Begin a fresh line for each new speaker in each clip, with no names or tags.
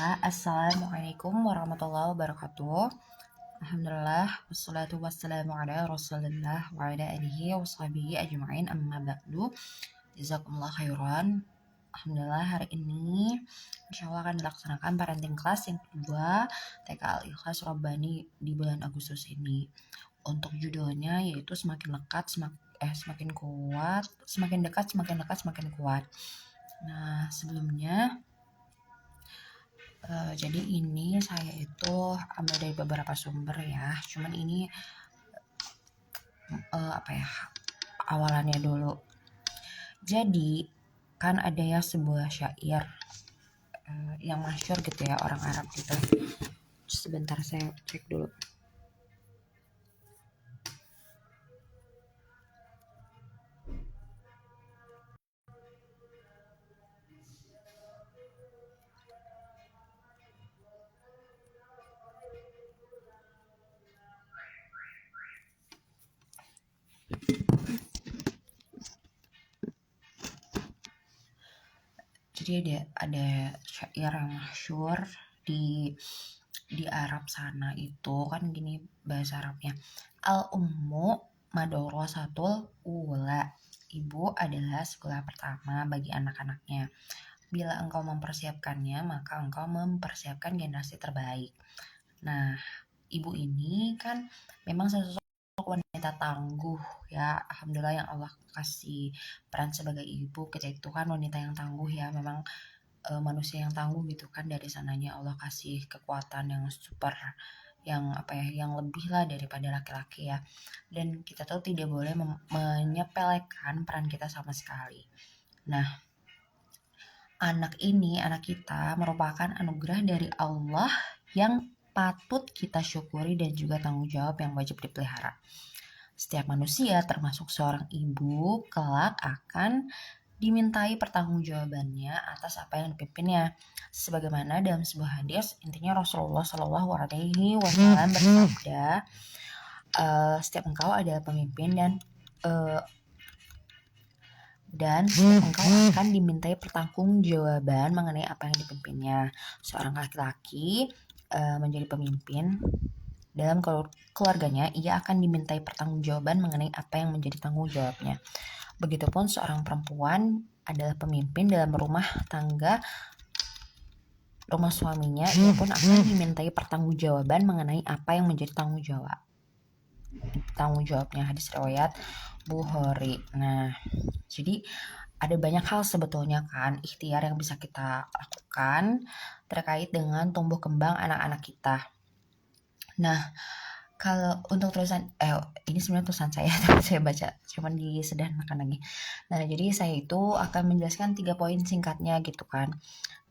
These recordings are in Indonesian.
Bismillah. Assalamualaikum warahmatullahi wabarakatuh. Alhamdulillah, wassalatu wassalamu ala rasulillah wa ala alihi wa sahbihi ajma'in, amma ba'du. Jazakumullah khairan. Alhamdulillah, hari ini insyaallah akan dilaksanakan parenting class yang kedua TK Al-Ikhlas Rabbani di bulan Agustus ini. Untuk judulnya yaitu semakin dekat semakin kuat, semakin dekat semakin kuat. Nah, sebelumnya jadi ini saya itu ambil dari beberapa sumber ya. Cuman ini awalannya dulu. Jadi kan ada ya sebuah syair yang masyhur gitu ya, orang Arab gitu. Sebentar saya cek dulu. Jadi ada syair yang masyhur di Arab sana itu kan gini bahasa Arabnya. Al-ummu madrasatul ula. Ibu adalah sekolah pertama bagi anak-anaknya. Bila engkau mempersiapkannya, maka engkau mempersiapkan generasi terbaik. Nah, ibu ini kan memang sosok wanita tangguh ya. Alhamdulillah yang Allah kasih peran sebagai ibu. Kita itu kan wanita yang tangguh ya. Memang manusia yang tangguh gitu kan, dari sananya Allah kasih kekuatan yang super, yang lebih lah daripada laki-laki ya. Dan kita tuh tidak boleh menyepelekan peran kita sama sekali. Nah, anak kita merupakan anugerah dari Allah yang patut kita syukuri dan juga tanggung jawab yang wajib dipelihara. Setiap manusia termasuk seorang ibu kelak akan dimintai pertanggungjawabannya atas apa yang dipimpinnya. Sebagaimana dalam sebuah hadis, intinya Rasulullah Shallallahu Alaihi Wasallam bersabda, setiap engkau adalah pemimpin dan engkau akan dimintai pertanggungjawaban mengenai apa yang dipimpinnya. Seorang laki-laki menjadi pemimpin dalam keluarganya, ia akan dimintai pertanggungjawaban mengenai apa yang menjadi tanggung jawabnya. Begitupun seorang perempuan adalah pemimpin dalam rumah tangga, rumah suaminya, ia pun akan dimintai pertanggungjawaban mengenai apa yang menjadi tanggung jawabnya. Hadis riwayat Bukhari. Nah, jadi ada banyak hal sebetulnya kan ikhtiar yang bisa kita lakukan terkait dengan tumbuh kembang anak-anak kita. Nah, kalau untuk tulisan ini sebenarnya tulisan saya tapi saya baca cuman disederhanakan lagi. Nah, jadi saya itu akan menjelaskan 3 poin singkatnya gitu kan.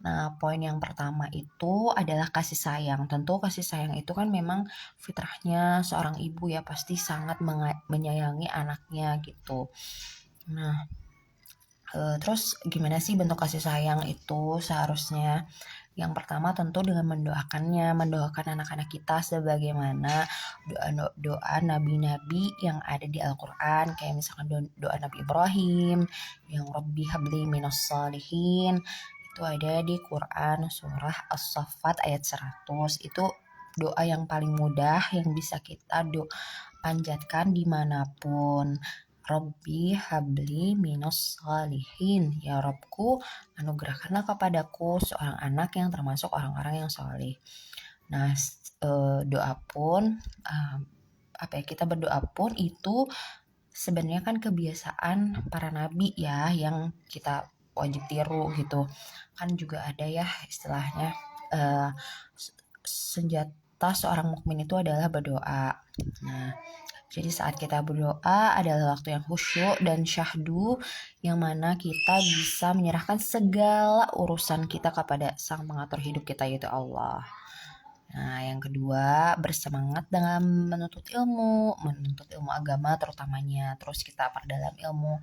Nah, poin yang pertama itu adalah kasih sayang. Tentu kasih sayang itu kan memang fitrahnya seorang ibu ya, pasti sangat menyayangi anaknya gitu. Nah, terus gimana sih bentuk kasih sayang itu seharusnya? Yang pertama tentu dengan mendoakan anak-anak kita sebagaimana doa nabi-nabi yang ada di Al-Quran, kayak misalkan doa Nabi Ibrahim yang Rabbi habli minas salihin, itu ada di Quran surah As-Saffat ayat 100. Itu doa yang paling mudah yang bisa kita panjatkan dimanapun. Rabbi habli minas salihin, ya Robku anugerahkanlah kepadaku seorang anak yang termasuk orang-orang yang saleh. Nah, doa pun kita berdoa pun itu sebenarnya kan kebiasaan para nabi ya, yang kita wajib tiru gitu kan. Juga ada ya istilahnya senjata seorang mukmin itu adalah berdoa. Nah, jadi saat kita berdoa adalah waktu yang khusyuk dan syahdu, yang mana kita bisa menyerahkan segala urusan kita kepada sang pengatur hidup kita, yaitu Allah. Nah, yang kedua, bersemangat dalam menuntut ilmu agama terutamanya. Terus kita perdalam ilmu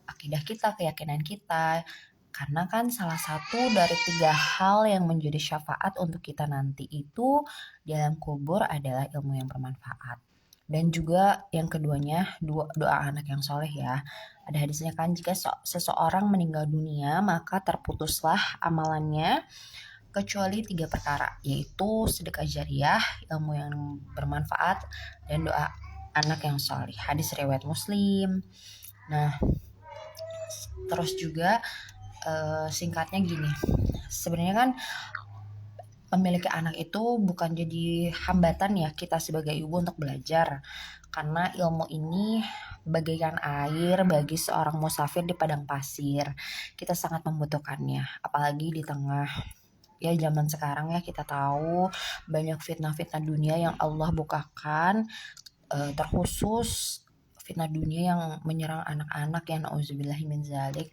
akidah kita, keyakinan kita. Karena kan salah satu dari 3 hal yang menjadi syafaat untuk kita nanti itu di alam kubur adalah ilmu yang bermanfaat. Dan juga yang keduanya doa anak yang soleh ya. Ada hadisnya kan, jika seseorang meninggal dunia maka terputuslah amalannya kecuali 3 perkara, yaitu sedekah jariah, ilmu yang bermanfaat, dan doa anak yang salih. Hadis riwayat Muslim. Nah, terus juga singkatnya gini, sebenarnya kan memiliki anak itu bukan jadi hambatan ya kita sebagai ibu untuk belajar, karena ilmu ini bagaikan air bagi seorang musafir di padang pasir. Kita sangat membutuhkannya, apalagi di tengah ya zaman sekarang ya, kita tahu banyak fitnah-fitnah dunia yang Allah bukakan, terkhusus fitnah dunia yang menyerang anak-anak ya, nauzubillahi min zalik.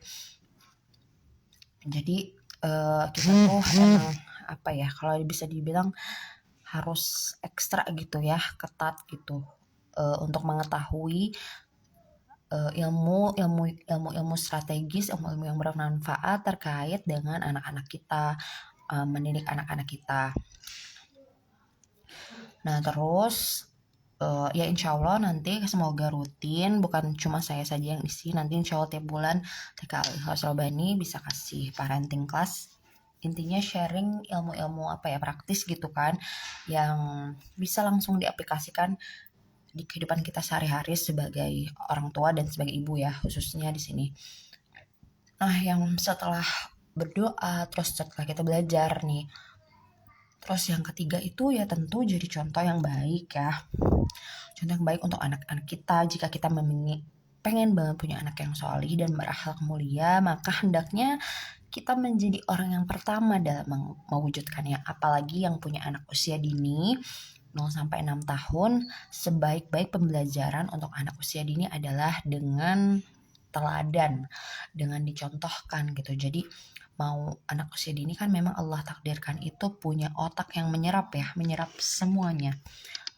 Jadi kita tuh emang apa ya, kalau bisa dibilang harus ekstra gitu ya, ketat gitu untuk mengetahui ilmu strategis, ilmu yang bermanfaat terkait dengan anak-anak kita, mendidik anak-anak kita. Nah terus ya insya Allah nanti semoga rutin, bukan cuma saya saja yang isi, nanti insya Allah tiap bulan TK Al-Ikhlas Robani bisa kasih parenting class, intinya sharing ilmu-ilmu apa ya, praktis gitu kan, yang bisa langsung diaplikasikan di kehidupan kita sehari-hari sebagai orang tua dan sebagai ibu ya, khususnya di sini. Nah yang setelah berdoa, terus setelah kita belajar nih, terus yang ketiga itu ya tentu jadi contoh yang baik ya, contoh yang baik untuk anak-anak kita. Jika kita pengen banget punya anak yang solih dan berakhlak mulia, maka hendaknya kita menjadi orang yang pertama dalam mewujudkannya. Apalagi yang punya anak usia dini 0 sampai 6 tahun, sebaik-baik pembelajaran untuk anak usia dini adalah dengan teladan, dengan dicontohkan gitu. Jadi mau anak usia dini kan memang Allah takdirkan itu punya otak yang menyerap semuanya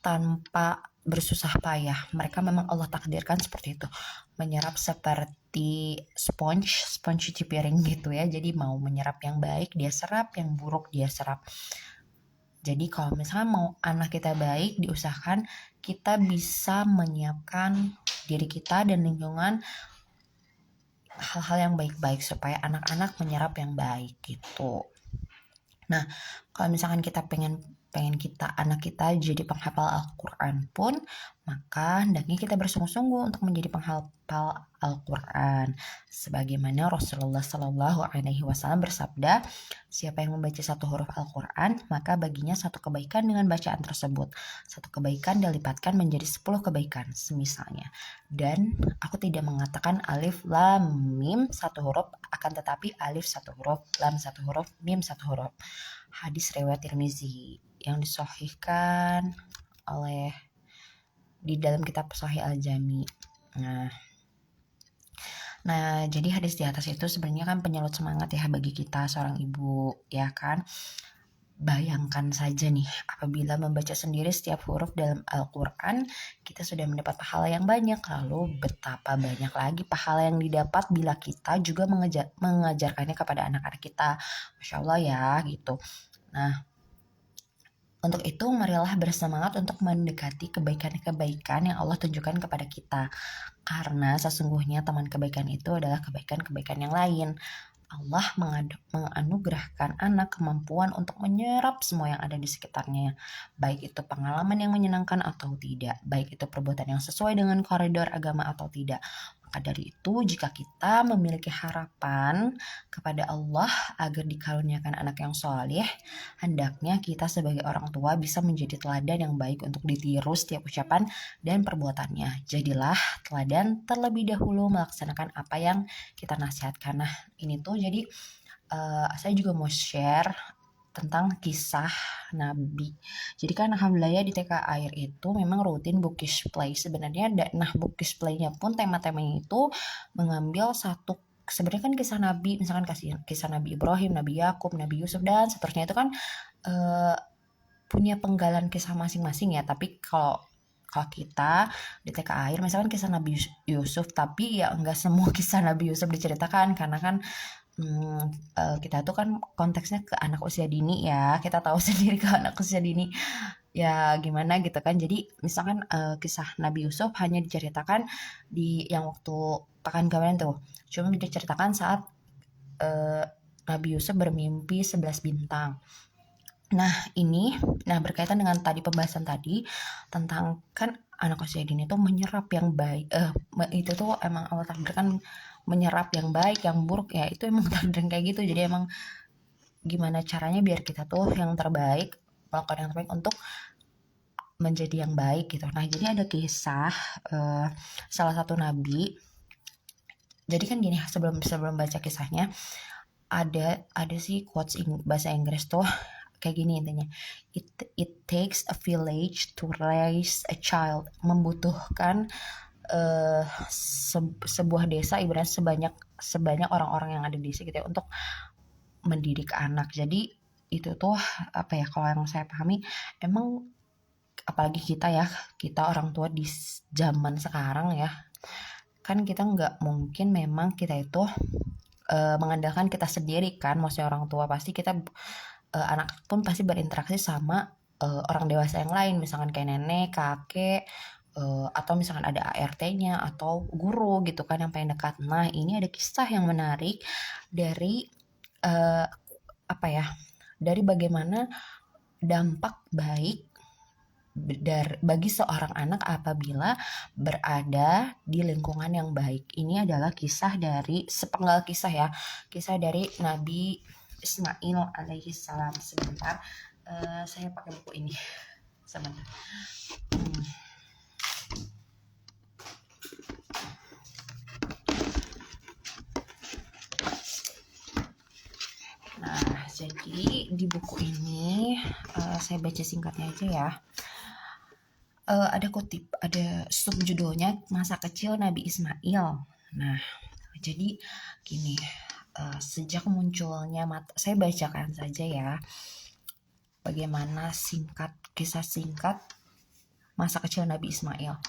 tanpa bersusah payah. Mereka memang Allah takdirkan seperti itu, menyerap seperti sponge cuci piring gitu ya. Jadi mau menyerap yang baik dia serap, yang buruk dia serap. Jadi kalau misalnya mau anak kita baik, diusahakan kita bisa menyiapkan diri kita dan lingkungan hal-hal yang baik-baik supaya anak-anak menyerap yang baik gitu. Nah, kalau misalkan kita pengen anak kita jadi penghafal Al-Quran pun, maka hendaknya kita bersungguh-sungguh untuk menjadi penghafal Al-Quran. Sebagaimana Rasulullah Shallallahu Alaihi Wasallam bersabda, siapa yang membaca satu huruf Al-Quran, maka baginya satu kebaikan dengan bacaan tersebut. Satu kebaikan dilipatkan menjadi 10 kebaikan, semisalnya. Dan aku tidak mengatakan alif, lam, mim satu huruf, akan tetapi alif satu huruf, lam satu huruf, mim satu huruf. Hadis riwayat Tirmizi yang disahihkan oleh di dalam kitab Sahih Al-Jami. Nah, jadi hadis di atas itu sebenarnya kan penyulut semangat ya bagi kita seorang ibu, ya kan? Bayangkan saja nih, apabila membaca sendiri setiap huruf dalam Al-Quran, kita sudah mendapat pahala yang banyak. Lalu betapa banyak lagi pahala yang didapat bila kita juga mengajarkannya kepada anak-anak kita. Masya Allah ya, gitu. Nah, untuk itu marilah bersemangat untuk mendekati kebaikan-kebaikan yang Allah tunjukkan kepada kita. Karena sesungguhnya teman kebaikan itu adalah kebaikan-kebaikan yang lain. Allah menganugerahkan anak kemampuan untuk menyerap semua yang ada di sekitarnya, baik itu pengalaman yang menyenangkan atau tidak, baik itu perbuatan yang sesuai dengan koridor agama atau tidak. Maka dari itu, jika kita memiliki harapan kepada Allah agar dikaruniakan anak yang soleh, hendaknya kita sebagai orang tua bisa menjadi teladan yang baik untuk ditiru setiap ucapan dan perbuatannya. Jadilah teladan terlebih dahulu melaksanakan apa yang kita nasihatkan. Nah, ini tuh jadi saya juga mau share tentang kisah Nabi. Jadi kan alhamdulillah ya di TK Air itu memang rutin bookish play sebenarnya. Nah, bookish playnya pun tema-temanya itu mengambil satu, sebenarnya kan kisah Nabi, misalkan kisah Nabi Ibrahim, Nabi Yakub, Nabi Yusuf dan seterusnya itu kan punya penggalan kisah masing-masing ya. Tapi kalau kita di TK Air misalkan kisah Nabi Yusuf, tapi ya enggak semua kisah Nabi Yusuf diceritakan, karena kan kita tuh kan konteksnya ke anak usia dini ya, kita tahu sendiri ke anak usia dini ya gimana gitu kan. Jadi misalkan kisah Nabi Yusuf hanya diceritakan di yang waktu pekan kemarin tuh, cuma diceritakan saat Nabi Yusuf bermimpi 11 bintang. Nah berkaitan dengan tadi pembahasan tadi tentang kan anak usia dini itu menyerap yang baik, itu tuh emang Allah takdirkan menyerap yang baik, yang buruk ya itu emang takdir kayak gitu. Jadi emang gimana caranya biar kita tuh yang terbaik, melakukan yang terbaik untuk menjadi yang baik gitu. Nah jadi ada kisah salah satu nabi. Jadi kan gini, sebelum baca kisahnya ada sih quotes bahasa Inggris tuh kayak gini intinya. It takes a village to raise a child. Membutuhkan sebuah desa ibaratnya sebanyak orang-orang yang ada di situ ya, untuk mendidik anak. Jadi itu tuh apa ya, kalau yang saya pahami emang apalagi kita orang tua di zaman sekarang ya, kan kita nggak mungkin memang kita itu mengandalkan kita sendiri kan, maksudnya orang tua pasti kita anak pun pasti berinteraksi sama orang dewasa yang lain, misalkan kayak nenek, kakek, atau misalkan ada ART-nya atau guru gitu kan yang paling dekat. Nah ini ada kisah yang menarik dari apa ya, dari bagaimana dampak baik bagi seorang anak apabila berada di lingkungan yang baik. Ini adalah kisah dari sepenggal kisah ya, kisah dari Nabi Ismail alaihi salam. Sebentar, saya pakai buku ini. Sebentar. Nah, jadi di buku ini saya baca singkatnya aja ya. Ada kutip, ada subjudulnya Masa Kecil Nabi Ismail. Nah, jadi gini, sejak munculnya saya bacakan saja ya, bagaimana kisah singkat masa kecil Nabi Ismail.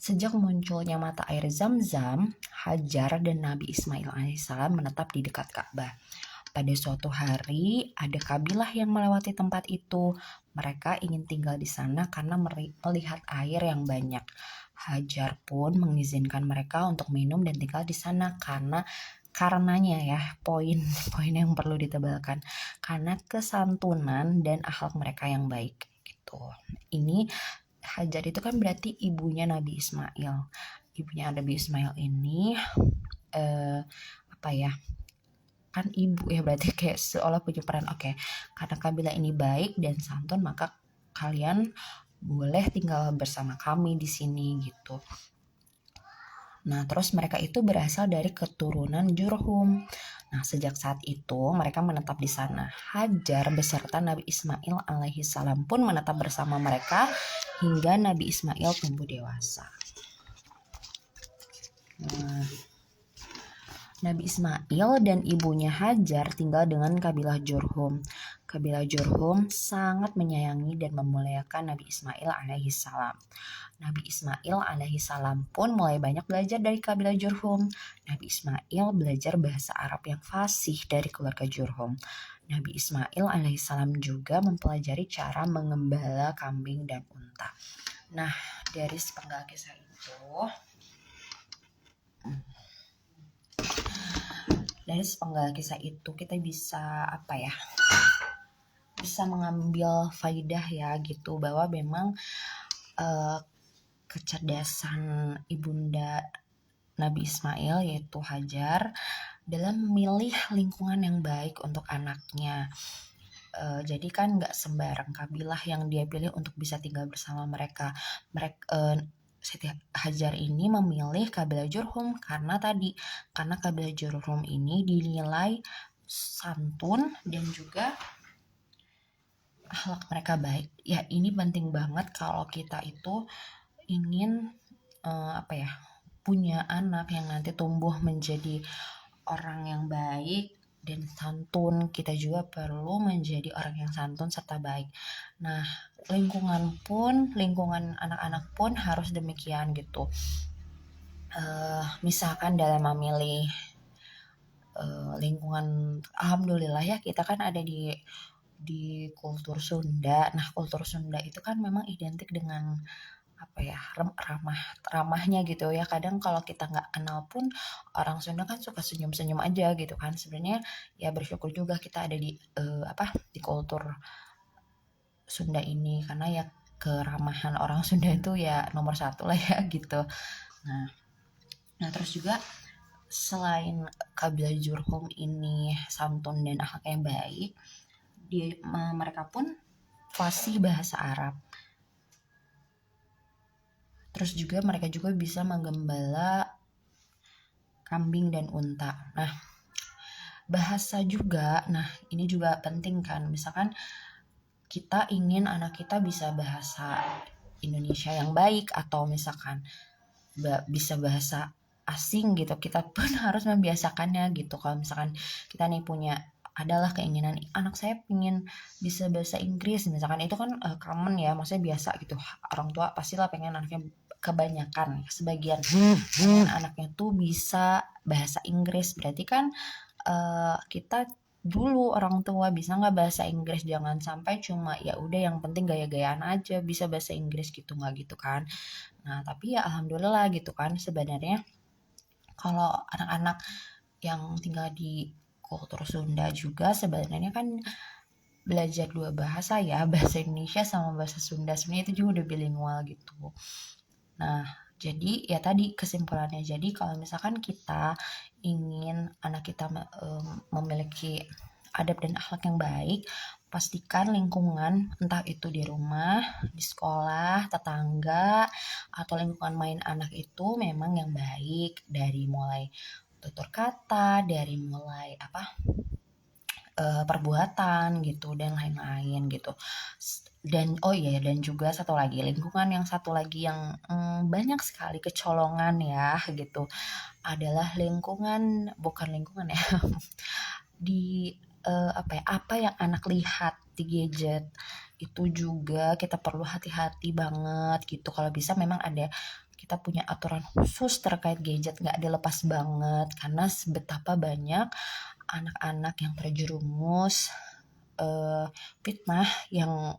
Sejak munculnya mata air Zam-Zam, Hajar dan Nabi Ismail alaihissalam menetap di dekat Ka'bah. Pada suatu hari, ada kabilah yang melewati tempat itu. Mereka ingin tinggal di sana karena melihat air yang banyak. Hajar pun mengizinkan mereka untuk minum dan tinggal di sana karenanya ya, poin yang perlu ditebalkan, karena kesantunan dan akhlak mereka yang baik gitu. Ini Hajar itu kan berarti ibunya Nabi Ismail. Ibunya Nabi Ismail ini apa ya? Kan ibu ya, berarti kayak seolah punya peran. Oke, karena kabilah ini baik dan santun, maka kalian boleh tinggal bersama kami di sini gitu. Nah, terus mereka itu berasal dari keturunan Jurhum. Nah, sejak saat itu mereka menetap di sana. Hajar beserta Nabi Ismail alaihi salam pun menetap bersama mereka hingga Nabi Ismail tumbuh dewasa. Nah, Nabi Ismail dan ibunya Hajar tinggal dengan kabilah Jurhum. Kabilah Jurhum sangat menyayangi dan memuliakan Nabi Ismail alaihi salam. Nabi Ismail alaihi salam pun mulai banyak belajar dari kabilah Jurhum. Nabi Ismail belajar bahasa Arab yang fasih dari keluarga Jurhum. Nabi Ismail alaihi salam juga mempelajari cara mengembala kambing dan unta. Nah, dari sepenggal kisah itu kita bisa bisa mengambil faidah ya gitu, bahwa memang kecerdasan ibunda Nabi Ismail yaitu Hajar dalam memilih lingkungan yang baik untuk anaknya. Jadi kan gak sembarang kabilah yang dia pilih untuk bisa tinggal bersama mereka. Siti Hajar ini memilih kabilah Jurhum karena kabilah Jurhum ini dinilai santun dan juga akhlak mereka baik. Ya, ini penting banget kalau kita itu ingin punya anak yang nanti tumbuh menjadi orang yang baik dan santun. Kita juga perlu menjadi orang yang santun serta baik. Nah, lingkungan anak-anak pun harus demikian gitu. Misalkan dalam memilih lingkungan, alhamdulillah ya kita kan ada di kultur Sunda. Nah, kultur Sunda itu kan memang identik dengan apa ya, ramahnya gitu ya. Kadang kalau kita nggak kenal pun orang Sunda kan suka senyum-senyum aja gitu kan. Sebenarnya ya bersyukur juga kita ada di di kultur Sunda ini, karena ya keramahan orang Sunda itu ya nomor satu lah ya gitu. Nah, terus juga selain Kabila Jurhum ini santun dan akhlaknya baik, mereka pun fasih bahasa Arab. Terus juga mereka juga bisa menggembala kambing dan unta. Nah, bahasa juga, ini juga penting kan. Misalkan kita ingin anak kita bisa bahasa Indonesia yang baik, atau misalkan bisa bahasa asing gitu, kita pun harus membiasakannya gitu. Kalau misalkan kita nih adalah keinginan anak saya pengen bisa bahasa Inggris misalkan, itu kan common ya, maksudnya biasa gitu. Orang tua pastilah pengen anaknya, sebagian pengen anaknya tuh bisa bahasa Inggris. Berarti kan kita dulu orang tua bisa nggak bahasa Inggris, jangan sampai cuma ya udah yang penting gaya-gayaan aja bisa bahasa Inggris gitu, nggak gitu kan. Nah tapi ya alhamdulillah gitu kan, sebenarnya kalau anak-anak yang tinggal di kultur Sunda juga sebenarnya kan belajar dua bahasa ya, bahasa Indonesia sama bahasa Sunda, sebenarnya itu juga udah bilingual gitu. Nah jadi ya tadi kesimpulannya, jadi kalau misalkan kita ingin anak kita memiliki adab dan akhlak yang baik, pastikan lingkungan, entah itu di rumah, di sekolah, tetangga, atau lingkungan main anak itu memang yang baik, dari mulai tutur kata, dari mulai perbuatan gitu dan lain-lain gitu. Dan dan juga satu lagi yang banyak sekali kecolongan ya gitu, adalah bukan lingkungan ya, di apa yang anak lihat di gadget itu juga kita perlu hati-hati banget gitu. Kalau bisa memang kita punya aturan khusus terkait gadget, nggak dilepas banget, karena betapa banyak anak-anak yang terjerumus fitnah yang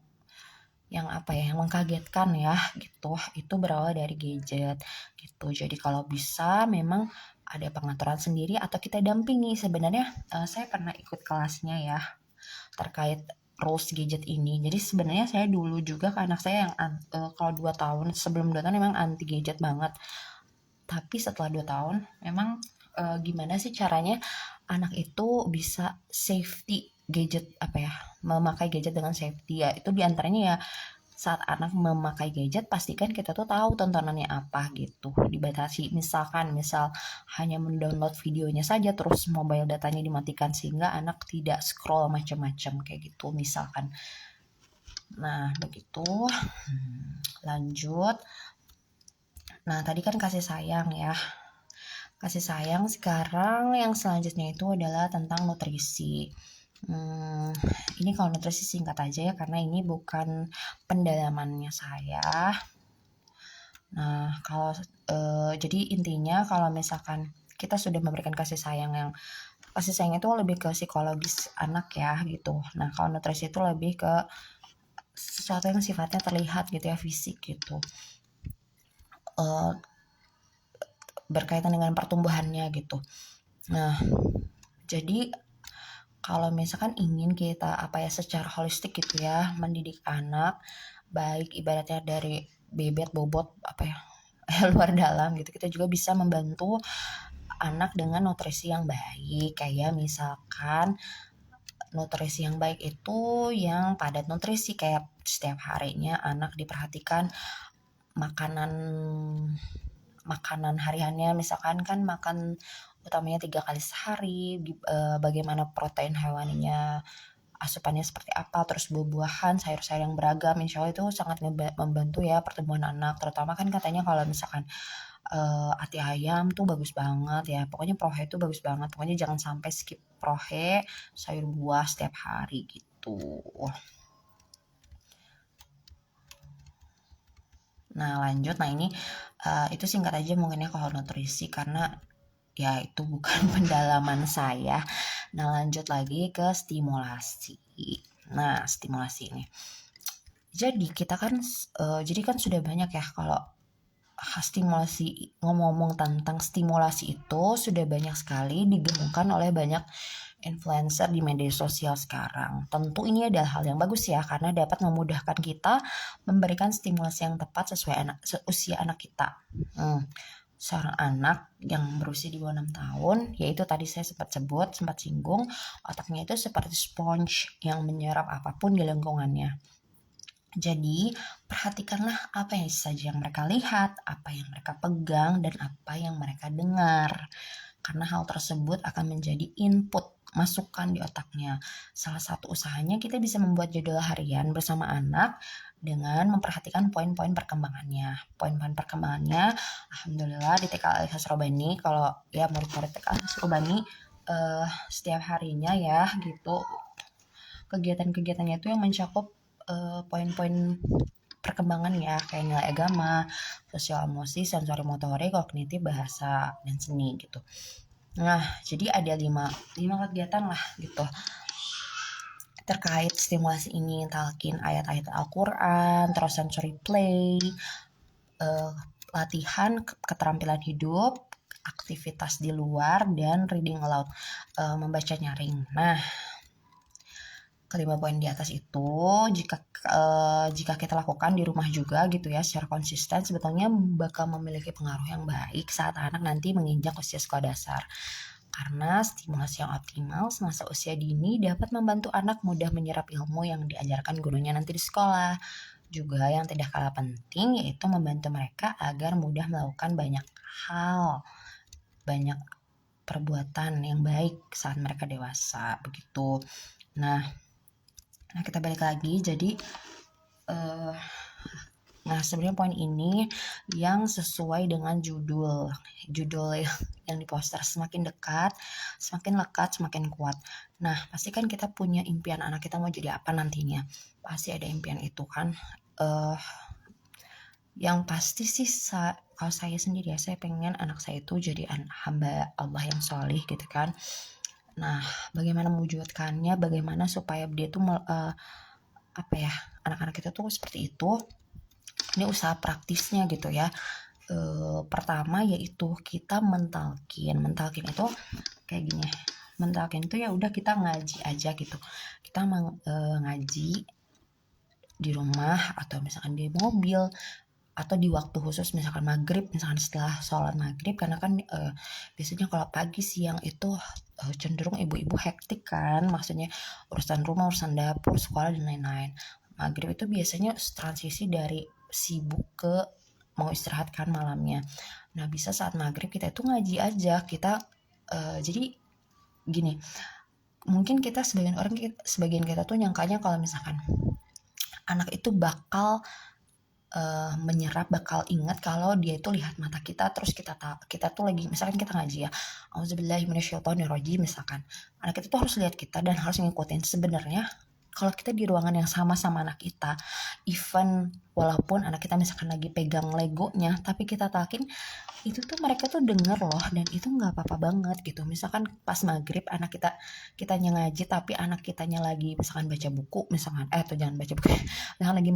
mengkagetkan ya gitu, itu berawal dari gadget gitu. Jadi kalau bisa memang ada pengaturan sendiri atau kita dampingi. Sebenarnya saya pernah ikut kelasnya ya terkait rules gadget ini. Jadi sebenarnya saya dulu juga ke anak saya yang kalau 2 tahun, sebelum 2 tahun memang anti gadget banget. Tapi setelah 2 tahun memang gimana sih caranya anak itu bisa safety gadget, memakai gadget dengan safety ya. Itu diantaranya ya, saat anak memakai gadget pastikan kita tuh tahu tontonannya apa gitu, dibatasi. Misal hanya mendownload videonya saja, terus mobile datanya dimatikan sehingga anak tidak scroll macam-macam kayak gitu misalkan. Nah begitu. Lanjut. Nah tadi kan kasih sayang ya, kasih sayang. Sekarang yang selanjutnya itu adalah tentang nutrisi. Ini kalau nutrisi singkat aja ya, karena ini bukan pendalamannya saya. Nah kalau jadi intinya kalau misalkan kita sudah memberikan kasih sayang itu lebih ke psikologis anak ya gitu. Nah kalau nutrisi itu lebih ke sesuatu yang sifatnya terlihat gitu ya, fisik gitu, berkaitan dengan pertumbuhannya gitu. Nah jadi kalau misalkan ingin kita secara holistik gitu ya mendidik anak baik, ibaratnya dari bebet bobot luar dalam gitu, kita juga bisa membantu anak dengan nutrisi yang baik. Kayak misalkan nutrisi yang baik itu yang padat nutrisi, kayak setiap harinya anak diperhatikan makanan hariannya, misalkan kan makan utamanya 3 kali sehari, bagaimana protein hewaninya, asupannya seperti apa, terus buah-buahan, sayur-sayur yang beragam, insya Allah itu sangat membantu ya pertumbuhan anak. Terutama kan katanya kalau misalkan ati ayam tuh bagus banget ya, pokoknya prohe itu bagus banget, pokoknya jangan sampai skip prohe, sayur buah setiap hari gitu. Nah lanjut, ini itu singkat aja mungkin ya kalau nutrisi, karena ya itu bukan pendalaman saya. Nah lanjut lagi ke stimulasi. Nah stimulasi ini Jadi kita kan jadi kan sudah banyak ya kalau stimulasi, ngomong-ngomong tentang stimulasi itu sudah banyak sekali digemukkan oleh banyak influencer di media sosial sekarang. Tentu ini adalah hal yang bagus ya karena dapat memudahkan kita memberikan stimulasi yang tepat sesuai usia anak kita. Seorang anak yang berusia di bawah 6 tahun, yaitu tadi saya sempat singgung, otaknya itu seperti sponge yang menyerap apapun di lingkungannya. Jadi, perhatikanlah apa yang saja yang mereka lihat, apa yang mereka pegang, dan apa yang mereka dengar. Karena hal tersebut akan menjadi input, masukan di otaknya. Salah satu usahanya kita bisa membuat jadwal harian bersama anak dengan memperhatikan poin-poin perkembangannya. Poin-poin perkembangannya, alhamdulillah di TK Al-Ikhlas Robani, kalau ya murid-murid TK Al-Ikhlas Robani setiap harinya ya gitu, kegiatan-kegiatannya itu yang mencakup poin-poin perkembangan ya, kayak nilai agama, sosial emosi, sensori motorik, kognitif, bahasa, dan seni gitu. Nah, jadi ada 5 kegiatan lah gitu terkait stimulasi ini, talqin ayat-ayat Al-Quran, terus sensory play, latihan keterampilan hidup, aktivitas di luar, dan reading aloud, membaca nyaring. Nah, kelima poin di atas itu jika kita lakukan di rumah juga gitu ya secara konsisten, sebetulnya bakal memiliki pengaruh yang baik saat anak nanti menginjak usia sekolah dasar. Karena stimulasi yang optimal semasa usia dini dapat membantu anak mudah menyerap ilmu yang diajarkan gurunya nanti di sekolah. Juga yang tidak kalah penting yaitu membantu mereka agar mudah melakukan banyak hal, banyak perbuatan yang baik saat mereka dewasa begitu. Nah, kita balik lagi. Jadi nah sebenarnya poin ini yang sesuai dengan judul yang di poster, semakin dekat, semakin lekat, semakin kuat. Nah, pasti kan kita punya impian anak kita mau jadi apa nantinya. Pasti ada impian itu kan. Yang pasti sih kalau saya sendiri ya, saya pengen anak saya itu jadi hamba Allah yang solih gitu kan. Nah, bagaimana mewujudkannya, bagaimana supaya dia tuh anak-anak kita tuh seperti itu. Ini usaha praktisnya gitu ya. Pertama yaitu kita mentalkin itu kayak gini. Mentalkin itu ya udah kita ngaji aja gitu. Kita ngaji di rumah atau misalkan di mobil atau di waktu khusus, misalkan maghrib, misalkan setelah sholat maghrib, karena kan biasanya kalau pagi siang itu cenderung ibu-ibu hektik kan, maksudnya urusan rumah, urusan dapur, sekolah dan lain-lain. Maghrib itu biasanya transisi dari sibuk ke mau istirahat kan malamnya. Nah, bisa saat maghrib kita itu ngaji aja, kita jadi gini, mungkin kita sebagian kita tuh nyangkanya kalau misalkan anak itu bakal menyerap, bakal ingat kalau dia itu lihat mata kita, terus kita tuh lagi misalkan kita ngaji ya, auzubillahi minasyaitonirrajim, misalkan anak kita tuh harus lihat kita dan harus ngikutin. Sebenarnya kalau kita di ruangan yang sama anak kita, even walaupun anak kita misalkan lagi pegang legonya, tapi kita talkin, itu tuh mereka tuh denger loh, dan itu nggak apa-apa banget gitu. Misalkan pas maghrib anak kitanya ngaji tapi anak kitanya lagi misalkan baca buku, misalkan atau jangan baca buku misalkan lagi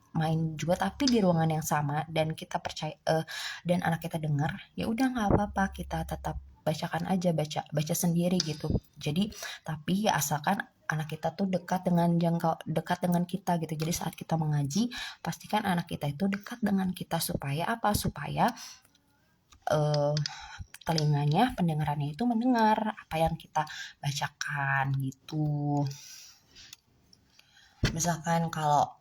main juga tapi di ruangan yang sama, dan kita percaya dan anak kita dengar, ya udah nggak apa-apa, kita tetap bacakan aja, baca sendiri gitu. Jadi tapi ya asalkan anak kita tuh dekat dengan kita gitu. Jadi saat kita mengaji, pastikan anak kita itu dekat dengan kita, supaya apa? Supaya telinganya, pendengarannya itu mendengar apa yang kita bacakan gitu. Misalkan kalau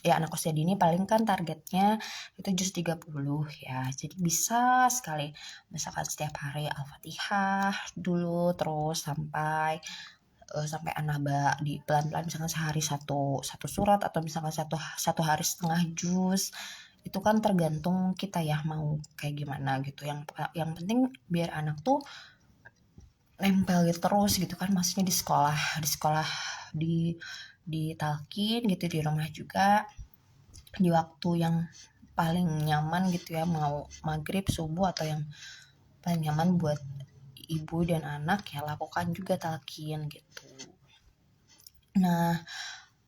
ya anak usia dini paling kan targetnya itu juz 30 ya. Jadi bisa sekali misalkan setiap hari Al-Fatihah dulu, terus sampai An-Naba di pelan-pelan, misalkan sehari satu surat, atau misalkan satu hari setengah juz. Itu kan tergantung kita ya mau kayak gimana gitu. Yang penting biar anak tuh nempel gitu terus gitu kan, maksudnya di sekolah di talkin gitu, di rumah juga di waktu yang paling nyaman gitu ya, mau maghrib, subuh, atau yang paling nyaman buat ibu dan anak ya lakukan juga talkin gitu. Nah,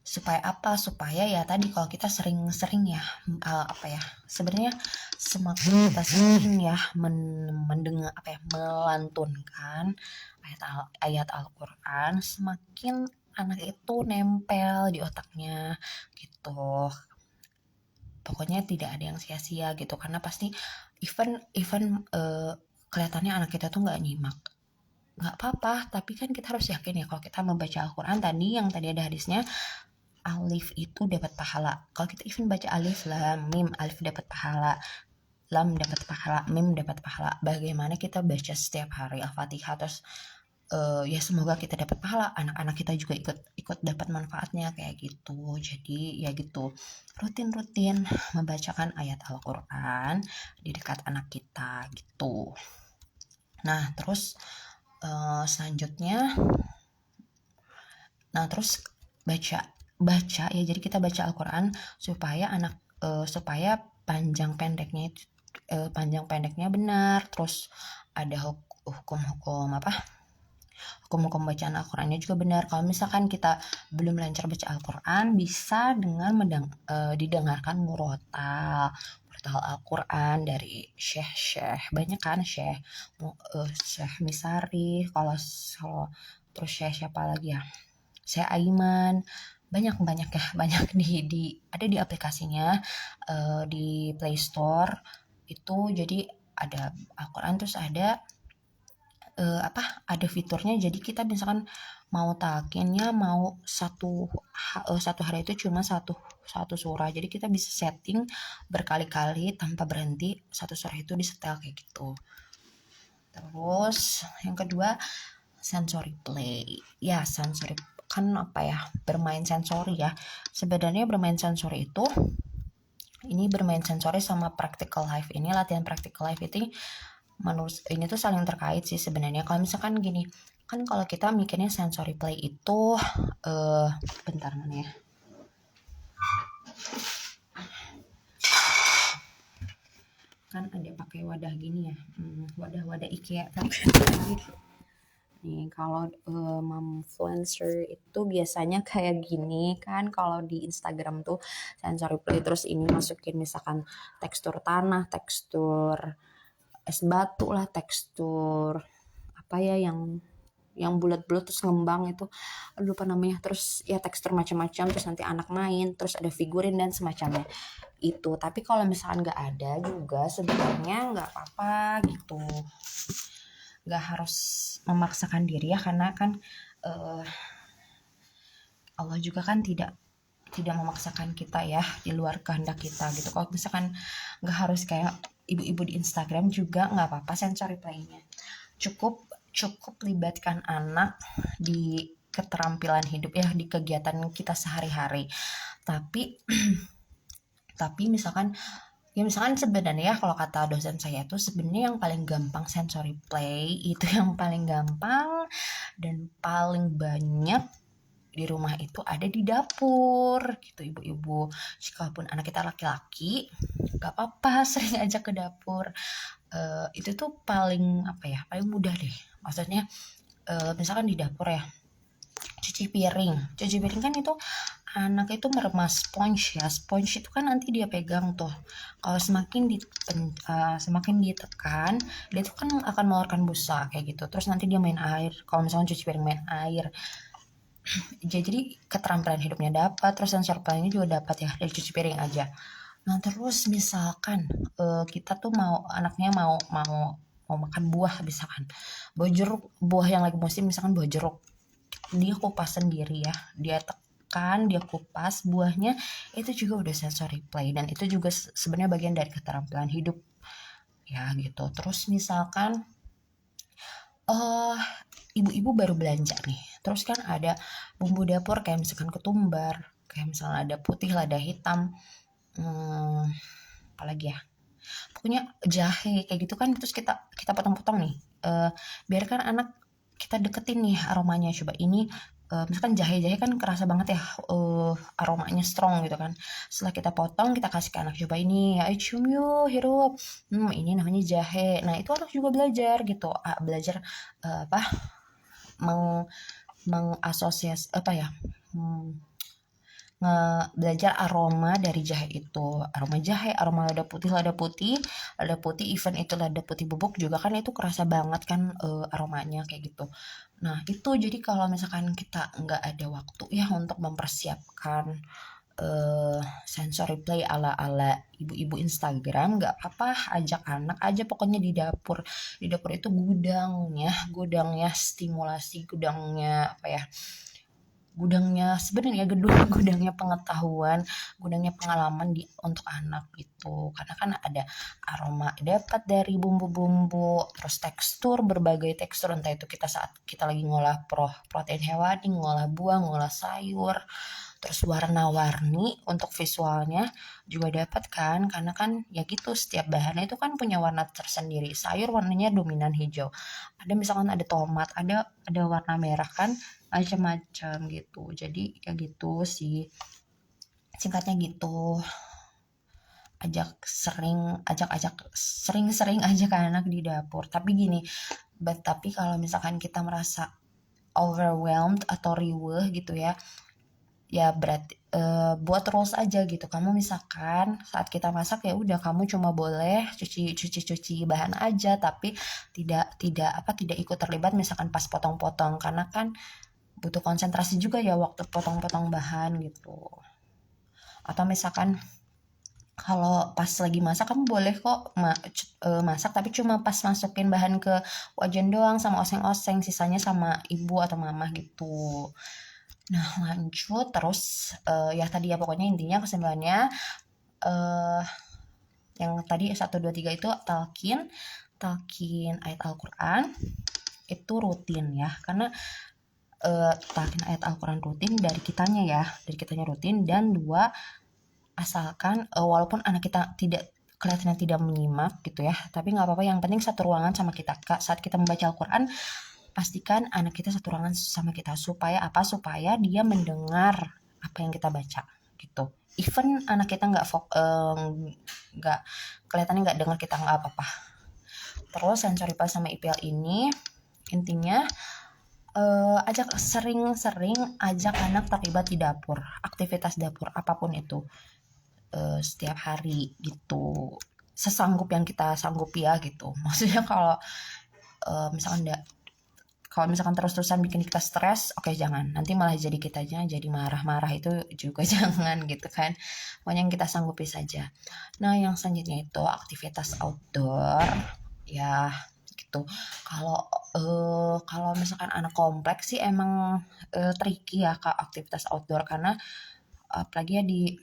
Supaya apa? Supaya ya tadi kalau kita sering-sering ya sebenarnya semakin kita sering ya mendengar melantunkan ayat Al-Qur'an, semakin anak itu nempel di otaknya gitu. Pokoknya tidak ada yang sia-sia gitu, karena pasti even kelihatannya anak kita tuh nggak nyimak, nggak apa-apa, tapi kan kita harus yakin ya kalau kita membaca Al-Quran yang tadi ada hadisnya, alif itu dapat pahala. Kalau kita even baca alif lam mim, alif dapat pahala, lam dapat pahala, mim dapat pahala. Bagaimana kita baca setiap hari Al-Fatihah, terus ya semoga kita dapat pahala, anak-anak kita juga ikut dapat manfaatnya kayak gitu. Jadi ya gitu, rutin-rutin membacakan ayat Al-Quran di dekat anak kita gitu. Nah terus selanjutnya, baca ya, jadi kita baca Al-Quran supaya panjang pendeknya benar. Terus ada hukum-hukum bacaan Al-Qurannya juga benar. Kalau misalkan kita belum lancar baca Al-Quran, bisa dengan didengarkan murotal Al-Quran dari syekh banyak kan, syekh Misari, kalau terus syekh siapa lagi ya, saya Aiman, banyak ya, banyak ada di aplikasinya, di Play Store itu. Jadi ada Al-Quran, terus ada fiturnya, jadi kita misalkan mau talkinnya mau satu hari itu cuma satu surah, jadi kita bisa setting berkali-kali tanpa berhenti satu surah itu disetel kayak gitu. Terus yang kedua, sensory play. Ya, sensory kan bermain sensori ya. Sebenarnya bermain sensori itu, ini bermain sensori sama practical life ini, latihan practical life itu menurut ini tuh saling terkait sih sebenarnya. Kalau misalkan gini, kan kalau kita mikirnya sensory play itu bentar mana ya, kan ada pakai wadah gini ya, wadah IKEA nih. Kalau influencer itu biasanya kayak gini kan, kalau di Instagram tuh sensory play, terus ini masukin misalkan tekstur tanah, tekstur es batu lah, tekstur apa ya yang bulat-bulat terus ngembang itu, lupa namanya, terus ya tekstur macam-macam, terus nanti anak main, terus ada figurin dan semacamnya itu. Tapi kalau misalkan nggak ada juga sebenarnya nggak apa-apa gitu, nggak harus memaksakan diri ya, karena kan Allah juga kan tidak memaksakan kita ya di luar kehendak kita gitu. Kalau misalkan nggak harus kayak ibu-ibu di Instagram juga nggak apa-apa sensory play-nya, cukup libatkan anak di keterampilan hidup ya, di kegiatan kita sehari-hari. Tapi misalkan sebenarnya kalau kata dosen saya tuh sebenarnya yang paling gampang sensory play itu, yang paling gampang dan paling banyak di rumah itu ada di dapur gitu ibu-ibu. Jikapun anak kita laki-laki gak apa-apa sering aja ke dapur. Itu tuh paling mudah deh, maksudnya misalkan di dapur ya, cuci piring kan itu anak itu meremas sponge ya, sponge itu kan nanti dia pegang tuh, kalau semakin ditekan dia tuh kan akan mengeluarkan busa kayak gitu, terus nanti dia main air, kalau misalnya cuci piring main air. Jadi keterampilan hidupnya dapat, terus sensor playnya juga dapat ya dari cuci piring aja. Nah terus misalkan kita tuh anaknya mau makan buah, misalkan buah yang lagi musim, misalkan buah jeruk, dia kupas sendiri ya, dia tekan, dia kupas buahnya, itu juga udah sensory play, dan itu juga sebenarnya bagian dari keterampilan hidup ya gitu. Terus misalkan ibu-ibu baru belanja nih, terus kan ada bumbu dapur kayak misalkan ketumbar, kayak misalnya ada putih, lada hitam, apalagi ya, pokoknya jahe kayak gitu kan, terus kita potong-potong nih, biarkan anak kita deketin nih aromanya. Coba ini misalkan jahe kan kerasa banget ya, aromanya strong gitu kan. Setelah kita potong, kita kasih ke anak, coba ini, ayo cium yuk, hirup, ini namanya jahe. Nah itu anak juga belajar gitu, belajar mengasosiasi belajar aroma dari jahe itu, aroma jahe, aroma lada putih, even itu lada putih bubuk juga kan itu kerasa banget kan aromanya kayak gitu. Nah itu jadi kalau misalkan kita nggak ada waktu ya untuk mempersiapkan sensory play ala ibu-ibu Instagram, nggak apa ajak anak aja pokoknya di dapur. Di dapur itu gudangnya stimulasi, gudangnya apa ya, gudangnya sebenarnya gudangnya pengetahuan, gudangnya pengalaman untuk anak gitu. Karena kan ada aroma dapat dari bumbu-bumbu, terus tekstur, berbagai tekstur, entah itu kita saat kita lagi ngolah protein hewani, ngolah buah, ngolah sayur, terus warna-warni untuk visualnya juga dapat kan, karena kan ya gitu setiap bahannya itu kan punya warna tersendiri. Sayur warnanya dominan hijau, ada misalkan ada tomat, ada warna merah kan, macam-macam gitu. Jadi ya gitu sih, singkatnya gitu. Sering-sering ajak anak di dapur. Tapi gini, tapi kalau misalkan kita merasa overwhelmed atau riweuh gitu ya berarti buat rules aja gitu. Kamu misalkan saat kita masak ya udah kamu cuma boleh cuci bahan aja, tapi tidak ikut terlibat misalkan pas potong-potong, karena kan butuh konsentrasi juga ya waktu potong-potong bahan gitu. Atau misalkan kalau pas lagi masak kamu boleh kok masak, tapi cuma pas masukin bahan ke wajan doang sama oseng-oseng, sisanya sama ibu atau mama gitu. Nah lanjut terus ya tadi ya pokoknya intinya kesimpulannya yang tadi 1, 2, 3 itu talkin ayat Al-Quran itu rutin ya, karena talkin ayat Al-Quran rutin dari kitanya rutin. Dan 2, asalkan walaupun anak kita kelihatannya tidak menyimak gitu ya, tapi nggak apa-apa, yang penting satu ruangan sama kita saat kita membaca Al-Quran. Pastikan anak kita satu ruangan sama kita, supaya dia mendengar apa yang kita baca gitu. Even anak kita nggak kelihatannya nggak dengar kita, nggak apa-apa. Terus sensory play sama IPL ini intinya sering-sering ajak anak terlibat di dapur, aktivitas dapur apapun itu setiap hari gitu, sesanggup yang kita sanggupi ya gitu. Maksudnya kalau misalkan terus-terusan bikin kita stres, oke jangan, nanti malah jadi kitanya jadi marah-marah, itu juga jangan gitu kan. Pokoknya yang kita sanggupi saja. Nah yang selanjutnya itu aktivitas outdoor ya gitu. Kalau misalkan anak kompleks sih emang tricky ya Kak aktivitas outdoor, karena apalagi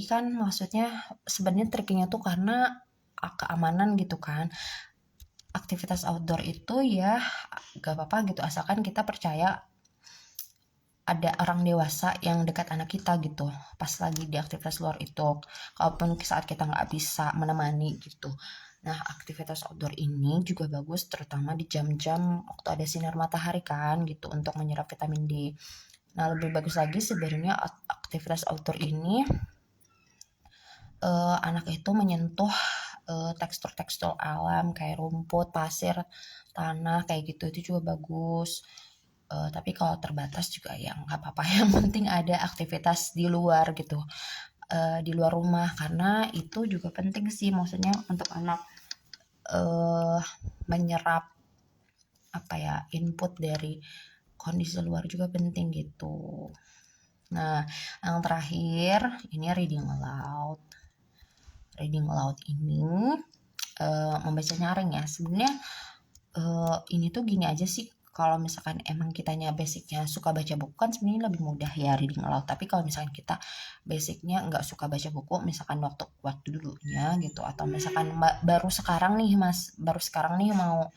kan maksudnya sebenarnya triknya tuh karena keamanan gitu kan. Aktivitas outdoor itu ya gak apa-apa gitu, asalkan kita percaya ada orang dewasa yang dekat anak kita gitu pas lagi di aktivitas luar itu, kalaupun saat kita nggak bisa menemani gitu. Nah aktivitas outdoor ini juga bagus terutama di jam-jam waktu ada sinar matahari kan gitu, untuk menyerap vitamin D. Nah lebih bagus lagi sebenarnya aktivitas outdoor ini anak itu menyentuh tekstur-tekstur alam kayak rumput, pasir, tanah kayak gitu, itu juga bagus. Tapi kalau terbatas juga ya nggak apa-apa, yang penting ada aktivitas di luar gitu, di luar rumah, karena itu juga penting sih, maksudnya untuk anak menyerap input dari kondisi luar juga penting gitu. Nah yang terakhir ini reading aloud ini membaca nyaring ya. Sebenarnya ini tuh gini aja sih, kalau misalkan emang kitanya basicnya suka baca buku kan sebenarnya lebih mudah ya reading aloud. Tapi kalau misalkan kita basicnya nggak suka baca buku, misalkan waktu dulunya gitu, atau misalkan baru sekarang nih mau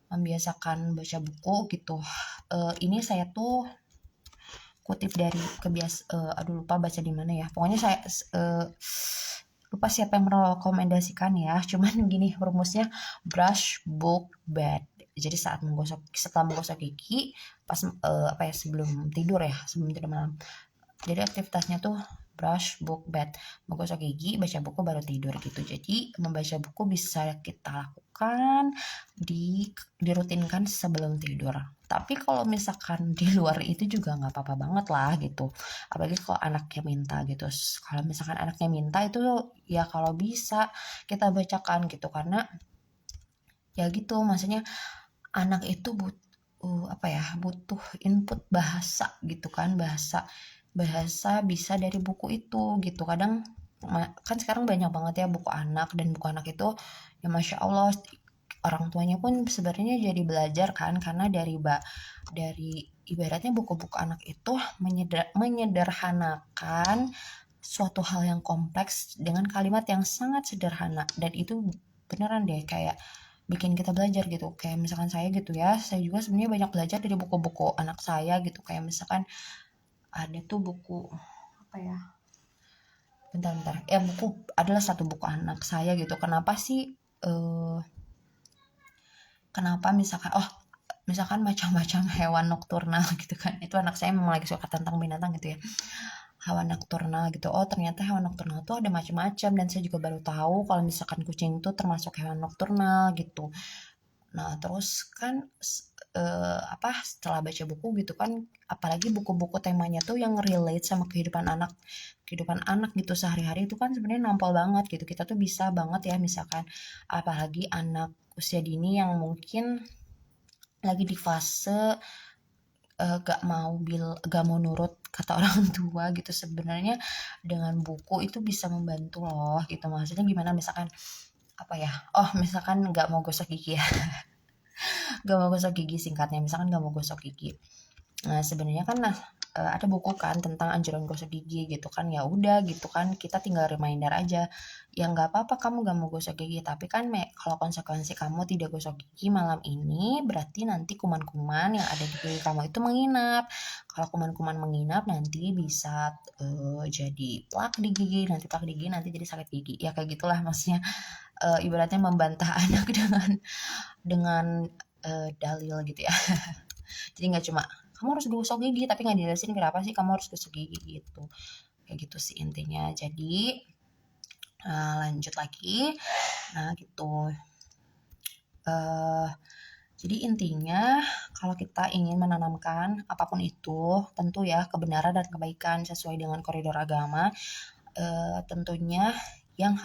membiasakan baca buku gitu, ini saya tuh kutip dari lupa baca di mana ya, pokoknya saya lupa siapa yang merekomendasikan ya, cuman gini rumusnya, brush, book, bed. Jadi setelah menggosok gigi pas sebelum tidur malam. Jadi aktivitasnya tuh brush, book, bed, menggosok gigi, baca buku, baru tidur gitu. Jadi membaca buku bisa kita lakukan dirutinkan sebelum tidur. Tapi kalau misalkan di luar itu juga nggak apa-apa banget lah gitu. Apalagi kalau anaknya minta gitu. Kalau misalkan anaknya minta itu ya kalau bisa kita bacakan gitu, karena ya gitu maksudnya anak itu butuh input bahasa gitu kan, bahasa bahasa bisa dari buku itu gitu. Kadang kan sekarang banyak banget ya buku anak, dan buku anak itu ya masya Allah orang tuanya pun sebenarnya jadi belajar kan, karena dari ibaratnya buku-buku anak itu menyederhanakan suatu hal yang kompleks dengan kalimat yang sangat sederhana, dan itu beneran deh kayak bikin kita belajar gitu. Kayak misalkan saya gitu ya, saya juga sebenarnya banyak belajar dari buku-buku anak saya gitu. Kayak misalkan ada tuh buku apa ya, bentar-bentar ya, buku adalah satu buku anak saya gitu. Kenapa misalkan macam-macam hewan nokturnal gitu kan, itu anak saya memang lagi suka tentang binatang gitu ya, hewan nokturnal gitu. Oh ternyata hewan nokturnal tuh ada macam-macam, dan saya juga baru tahu kalau misalkan kucing itu termasuk hewan nokturnal gitu. Nah terus kan setelah baca buku gitu kan, apalagi buku-buku temanya tuh yang relate sama kehidupan anak gitu sehari-hari, itu kan sebenarnya nampol banget gitu. Kita tuh bisa banget ya, misalkan apalagi anak usia dini yang mungkin lagi di fase gak mau nurut kata orang tua gitu. Sebenarnya dengan buku itu bisa membantu loh gitu. Maksudnya gimana, misalkan misalkan gak mau gosok gigi ya, gak mau gosok gigi, singkatnya misalkan gak mau gosok gigi. Nah sebenarnya kan ada buku kan tentang anjuran gosok gigi gitu kan. Ya udah gitu kan, kita tinggal reminder aja, ya nggak apa-apa kamu gak mau gosok gigi, tapi kan kalau konsekuensi kamu tidak gosok gigi malam ini, berarti nanti kuman-kuman yang ada di gigi kamu itu menginap. Kalau kuman-kuman menginap nanti bisa jadi plak di gigi, nanti plak di gigi nanti jadi sakit gigi, ya kayak gitulah maksudnya. Ibaratnya membantah anak dengan dalil gitu ya. Jadi nggak cuma kamu harus gosok gigi, tapi nggak dijelasin kenapa sih kamu harus gosok gigi gitu. Kayak gitu sih intinya. Jadi lanjut lagi. Nah gitu. Jadi intinya kalau kita ingin menanamkan apapun itu, tentu ya kebenaran dan kebaikan sesuai dengan koridor agama, tentunya yang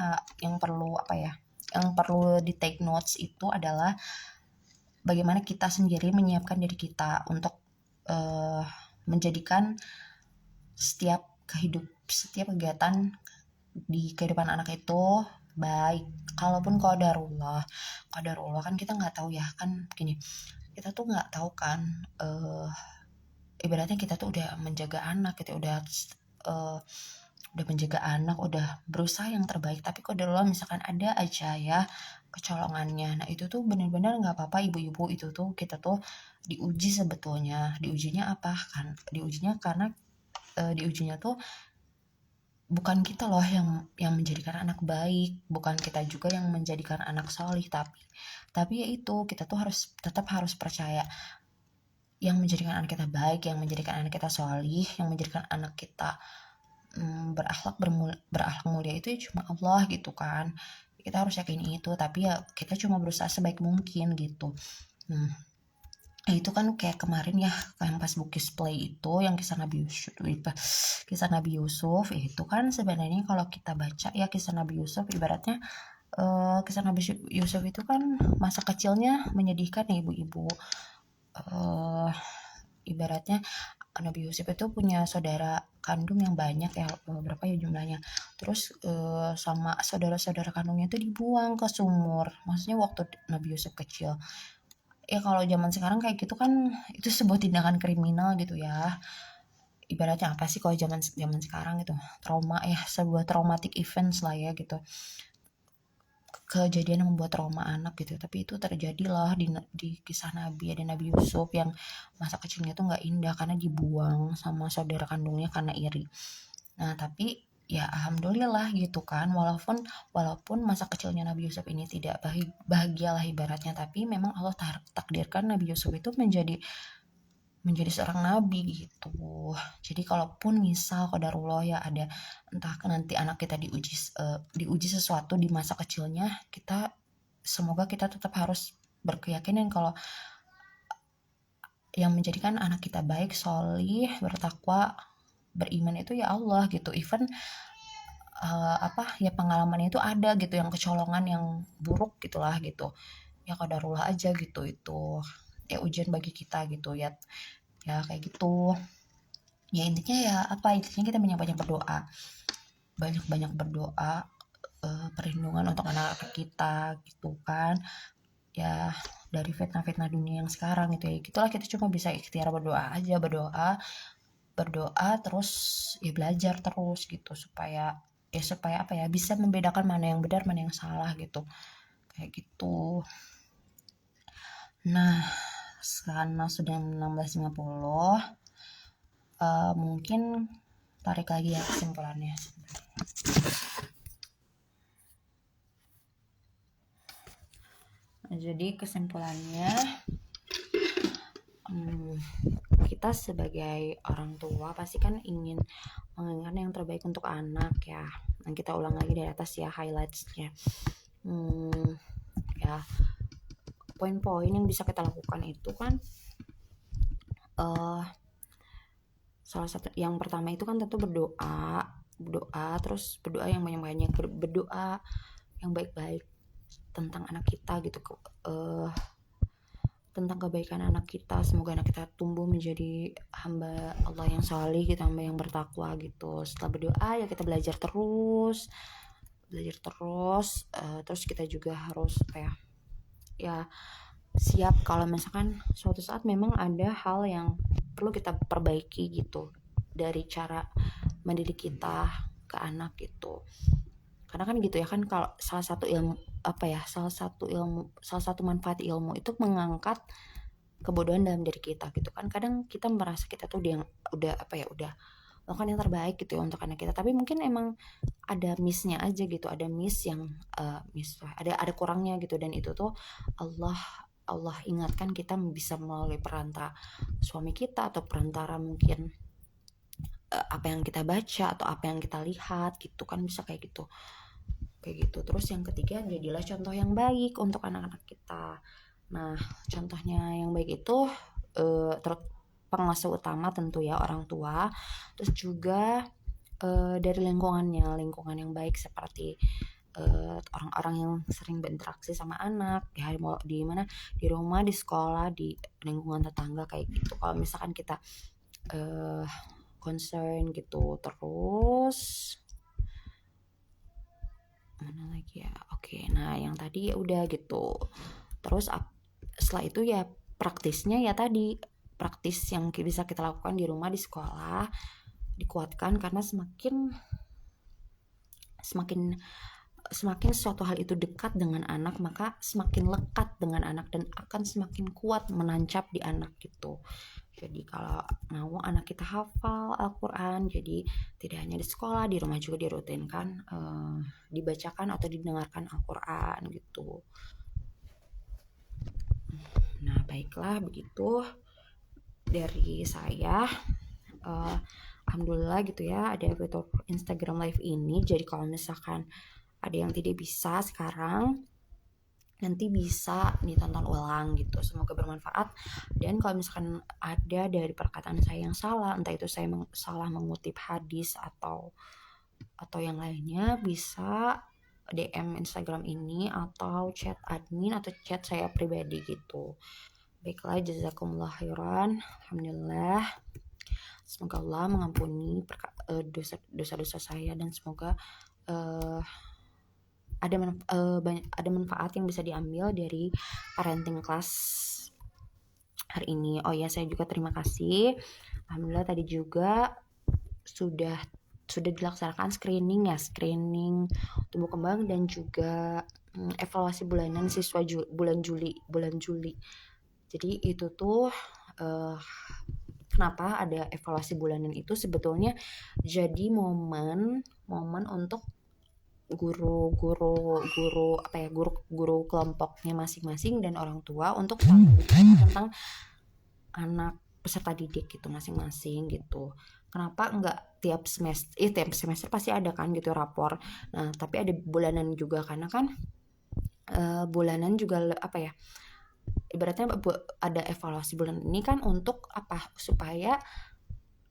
perlu di take notes itu adalah bagaimana kita sendiri menyiapkan diri kita untuk menjadikan setiap kegiatan di kehidupan anak itu baik. Kalaupun qadarullah kan kita nggak tahu ya kan, gini, kita tuh nggak tahu kan, ibaratnya kita tuh udah menjaga anak gitu, udah menjaga anak, udah berusaha yang terbaik, tapi qadarullah misalkan ada aja ya kecolongannya. Nah itu tuh benar-benar nggak apa-apa, ibu-ibu itu tuh kita tuh diuji sebetulnya. Diujinya apa kan? Diujinya karena diujinya tuh bukan kita loh yang menjadikan anak baik, bukan kita juga yang menjadikan anak solih, tapi ya itu kita tuh tetap harus percaya yang menjadikan anak kita baik, yang menjadikan anak kita solih, yang menjadikan anak kita berakhlak mulia itu ya cuma Allah gitu kan. Kita harus yakin itu, tapi ya kita cuma berusaha sebaik mungkin gitu. Itu kan kayak kemarin ya, kayak pas Bukis Play itu yang kisah Nabi Yusuf itu kan sebenarnya kalau kita baca ya kisah Nabi Yusuf, ibaratnya kisah Nabi Yusuf itu kan masa kecilnya menyedihkan ya ibu-ibu. Ibaratnya Nabi Yusuf itu punya saudara kandung yang banyak ya, berapa ya jumlahnya. Terus sama saudara-saudara kandungnya itu dibuang ke sumur. Maksudnya waktu Nabi Yusuf kecil. Ya kalau zaman sekarang kayak gitu kan itu sebuah tindakan kriminal gitu ya. Ibaratnya apa sih kalau zaman sekarang gitu? Trauma ya, sebuah traumatic events lah ya gitu. Kejadian yang membuat trauma anak gitu. Tapi itu terjadilah di kisah Nabi, ada Nabi Yusuf yang masa kecilnya tuh nggak indah karena dibuang sama saudara kandungnya karena iri. Nah tapi ya alhamdulillah gitu kan, walaupun masa kecilnya Nabi Yusuf ini tidak bahagialah ibaratnya, tapi memang Allah takdirkan Nabi Yusuf itu menjadi seorang nabi gitu. Jadi kalaupun misal qadarullah ya ada, entah nanti anak kita diuji sesuatu di masa kecilnya, semoga kita tetap harus berkeyakinan kalau yang menjadikan anak kita baik, solih, bertakwa, beriman itu ya Allah gitu. Even ya pengalamannya itu ada gitu yang kecolongan yang buruk gitulah gitu, ya qadarullah aja gitu, itu ya ujian bagi kita gitu ya, ya kayak gitu. Ya intinya ya intinya kita banyak-banyak berdoa, banyak-banyak berdoa, perlindungan untuk anak-anak kita gitu kan ya, dari fitnah-fitnah dunia yang sekarang gitu ya. Gitulah, kita cuma bisa ikhtiar berdoa aja, berdoa terus ya, belajar terus gitu supaya bisa membedakan mana yang benar mana yang salah gitu, kayak gitu. Nah, karena sudah 16.50, mungkin tarik lagi ya kesimpulannya. Jadi kesimpulannya, kita sebagai orang tua pasti kan ingin menginginkan yang terbaik untuk anak ya. Dan kita ulang lagi dari atas ya highlightsnya. Ya poin-poin yang bisa kita lakukan itu kan, salah satu yang pertama itu kan tentu berdoa, terus berdoa yang banyak-banyak, berdoa yang baik-baik tentang anak kita gitu, tentang kebaikan anak kita. Semoga anak kita tumbuh menjadi hamba Allah yang salih gitu, hamba yang bertakwa gitu. Setelah berdoa ya kita belajar terus, terus kita juga harus ya siap kalau misalkan suatu saat memang ada hal yang perlu kita perbaiki gitu dari cara mendidik kita ke anak gitu. Karena kan gitu ya kan, kalau salah satu manfaat ilmu itu mengangkat kebodohan dalam diri kita gitu kan. Kadang kita merasa kita tuh udah melakukan yang terbaik gitu ya untuk anak kita, tapi mungkin emang ada missnya aja gitu, ada miss yang ada kurangnya gitu, dan itu tuh Allah ingatkan kita bisa melalui perantara suami kita atau perantara mungkin apa yang kita baca atau apa yang kita lihat gitu kan, bisa kayak gitu. Terus yang ketiga, jadilah contoh yang baik untuk anak-anak kita. Nah, contohnya yang baik itu pengasuh utama tentu ya orang tua, terus juga dari lingkungan yang baik, seperti orang-orang yang sering berinteraksi sama anak ya, mau di mana, di rumah, di sekolah, di lingkungan tetangga kayak gitu. Kalau misalkan kita concern gitu. Terus mana lagi ya, oke, nah yang tadi ya udah gitu. Terus setelah itu ya praktisnya ya tadi, praktis yang bisa kita lakukan di rumah, di sekolah dikuatkan, karena semakin suatu hal itu dekat dengan anak, maka semakin lekat dengan anak dan akan semakin kuat menancap di anak gitu. Jadi kalau mau anak kita hafal Al-Quran, jadi tidak hanya di sekolah, di rumah juga dirutinkan dibacakan atau didengarkan Al-Quran gitu. Nah, baiklah, begitu dari saya. Alhamdulillah gitu ya, ada fitur Instagram Live ini. Jadi kalau misalkan ada yang tidak bisa sekarang, nanti bisa ditonton ulang gitu. Semoga bermanfaat. Dan kalau misalkan ada dari perkataan saya yang salah, entah itu saya salah mengutip hadis atau yang lainnya, bisa DM Instagram ini atau chat admin atau chat saya pribadi gitu. Baiklah, jazakumullah khairan. Alhamdulillah, semoga Allah mengampuni dosa-dosa saya, dan semoga ada manfaat yang bisa diambil dari parenting class hari ini. Oh ya, saya juga terima kasih. Alhamdulillah tadi juga sudah dilaksanakan screening tumbuh kembang dan juga evaluasi bulanan siswa bulan Juli. Jadi itu tuh kenapa ada evaluasi bulanan itu, sebetulnya jadi momen untuk guru kelompoknya masing-masing dan orang tua untuk tentang anak peserta didik gitu masing-masing gitu. Kenapa enggak tiap semester pasti ada kan gitu rapor. Nah, tapi ada bulanan juga, karena kan bulanan juga ibaratnya ada evaluasi bulan ini kan untuk apa, supaya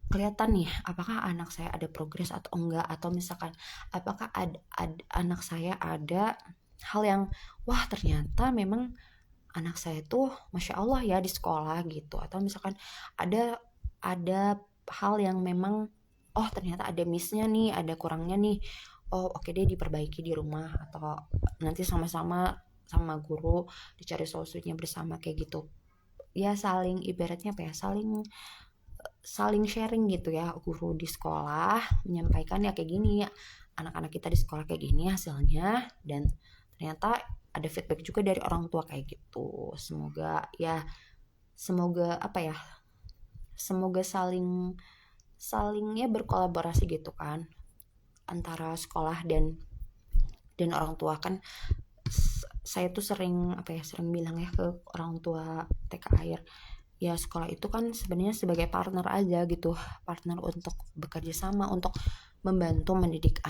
kelihatan nih apakah anak saya ada progres atau enggak, atau misalkan apakah anak saya ada hal yang wah ternyata memang anak saya tuh masya Allah ya di sekolah gitu, atau misalkan ada hal yang memang oh ternyata ada missnya nih, ada kurangnya nih, oh oke deh diperbaiki di rumah, atau nanti sama-sama sama guru dicari solusinya bersama kayak gitu ya, saling ibaratnya apa ya, saling saling sharing gitu ya, guru di sekolah menyampaikan ya kayak gini ya, anak-anak kita di sekolah kayak gini hasilnya, dan ternyata ada feedback juga dari orang tua kayak gitu. Semoga ya, semoga apa ya, semoga saling saling ya berkolaborasi gitu kan antara sekolah dan orang tua kan. Saya tuh sering apa ya, sering bilang ya ke orang tua TK Air, ya sekolah itu kan sebenarnya sebagai partner aja gitu, partner untuk bekerja sama untuk membantu mendidik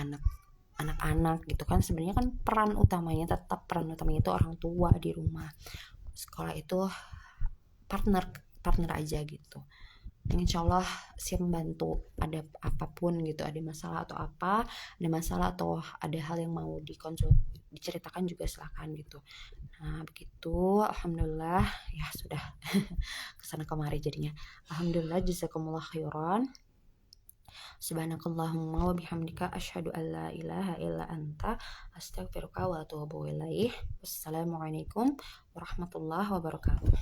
anak-anak gitu kan. Sebenarnya kan peran utamanya itu orang tua di rumah. Sekolah itu partner partner aja gitu. Insya Allah siap membantu, ada apapun gitu, ada masalah atau apa, ada masalah atau ada hal yang mau diceritakan juga silakan gitu. Nah begitu, alhamdulillah ya sudah kesana kemari jadinya. Alhamdulillah, jazakumullah khairan. Subhanakallahumma wa bihamdika asyhadu an la ilaha illa anta astaghfiruka wa atubu ilaih. Wassalamualaikum warahmatullahi wabarakatuh.